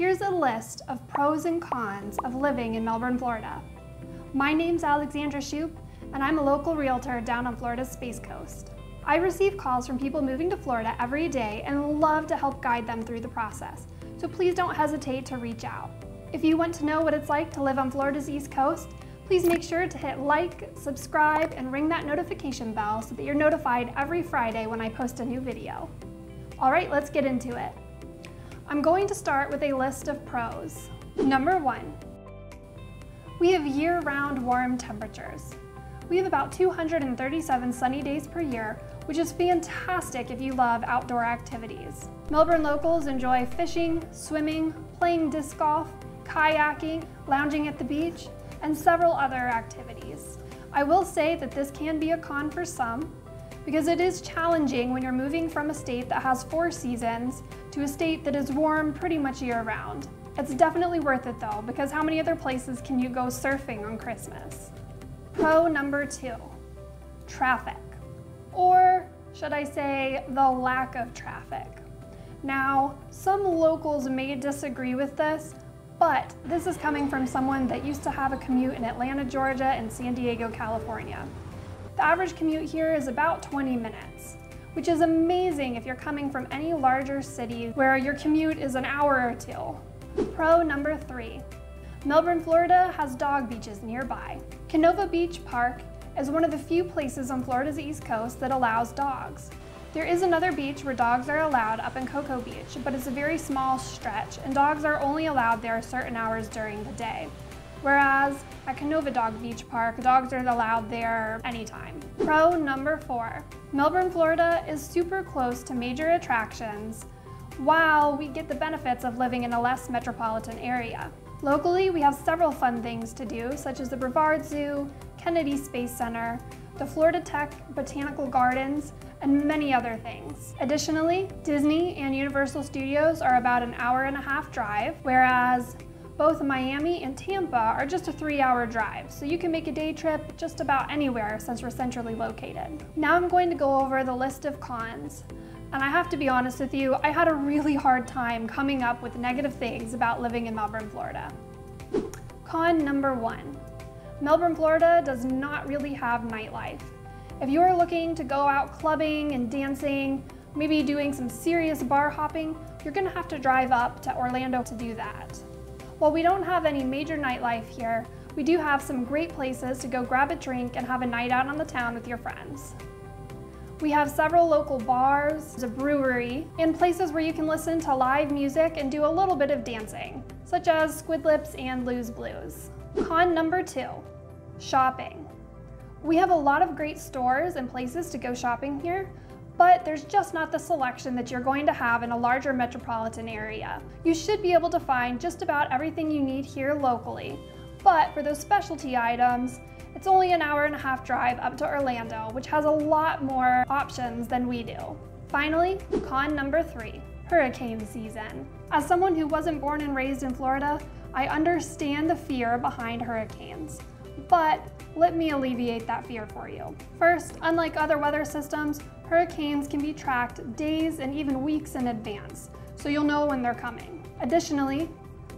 Here's a list of pros and cons of living in Melbourne, Florida. My name's Alexandra, and I'm a local realtor down on Florida's Space Coast. I receive calls from people moving to Florida every day and love to help guide them through the process, so please don't hesitate to reach out. If you want to know what it's like to live on Florida's East Coast, please make sure to hit like, subscribe, and ring that notification bell so that you're notified every Friday when I post a new video. All right, let's get into it. I'm going to start with a list of pros. Number 1, we have year-round warm temperatures. We have about 237 sunny days per year, which is fantastic if you love outdoor activities. Melbourne locals enjoy fishing, swimming, playing disc golf, kayaking, lounging at the beach, and several other activities. I will say that this can be a con for some, because it is challenging when you're moving from a state that has 4 seasons to a state that is warm pretty much year-round. It's definitely worth it though, because how many other places can you go surfing on Christmas? Pro number 2, traffic. Or should I say, the lack of traffic. Now, some locals may disagree with this, but this is coming from someone that used to have a commute in Atlanta, Georgia, and San Diego, California. The average commute here is about 20 minutes, which is amazing if you're coming from any larger city where your commute is an hour or 2. Pro number 3, Melbourne, Florida has dog beaches nearby. Canova Beach Park is one of the few places on Florida's East Coast that allows dogs. There is another beach where dogs are allowed up in Cocoa Beach, but it's a very small stretch, and dogs are only allowed there certain hours during the day. Whereas at Canova Dog Beach Park, dogs are allowed there anytime. Pro number 4, Melbourne, Florida is super close to major attractions, while we get the benefits of living in a less metropolitan area. Locally, we have several fun things to do, such as the Brevard Zoo, Kennedy Space Center, the Florida Tech Botanical Gardens, and many other things. Additionally, Disney and Universal Studios are about an hour-and-a-half drive, whereas both Miami and Tampa are just a 3-hour drive, so you can make a day trip just about anywhere since we're centrally located. Now I'm going to go over the list of cons. And I have to be honest with you, I had a really hard time coming up with negative things about living in Melbourne, Florida. Con number 1, Melbourne, Florida does not really have nightlife. If you are looking to go out clubbing and dancing, maybe doing some serious bar hopping, you're gonna have to drive up to Orlando to do that. While we don't have any major nightlife here, we do have some great places to go grab a drink and have a night out on the town with your friends. We have several local bars, a brewery, and places where you can listen to live music and do a little bit of dancing, such as Squid Lips and Lou's Blues. Con number 2, shopping. We have a lot of great stores and places to go shopping here, but there's just not the selection that you're going to have in a larger metropolitan area. You should be able to find just about everything you need here locally, but for those specialty items, it's only an hour-and-a-half drive up to Orlando, which has a lot more options than we do. Finally, con number 3, hurricane season. As someone who wasn't born and raised in Florida, I understand the fear behind hurricanes, but let me alleviate that fear for you. First, unlike other weather systems, hurricanes can be tracked days and even weeks in advance, so you'll know when they're coming. Additionally,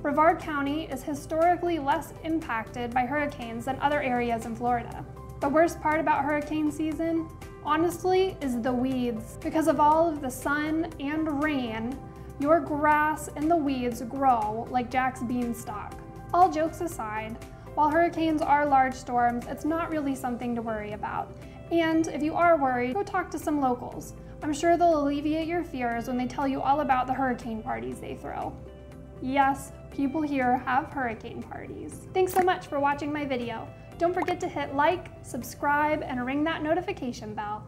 Brevard County is historically less impacted by hurricanes than other areas in Florida. The worst part about hurricane season, honestly, is the weeds. Because of all of the sun and rain, your grass and the weeds grow like Jack's beanstalk. All jokes aside, while hurricanes are large storms, it's not really something to worry about. And if you are worried, go talk to some locals. I'm sure they'll alleviate your fears when they tell you all about the hurricane parties they throw. Yes, people here have hurricane parties. Thanks so much for watching my video. Don't forget to hit like, subscribe, and ring that notification bell.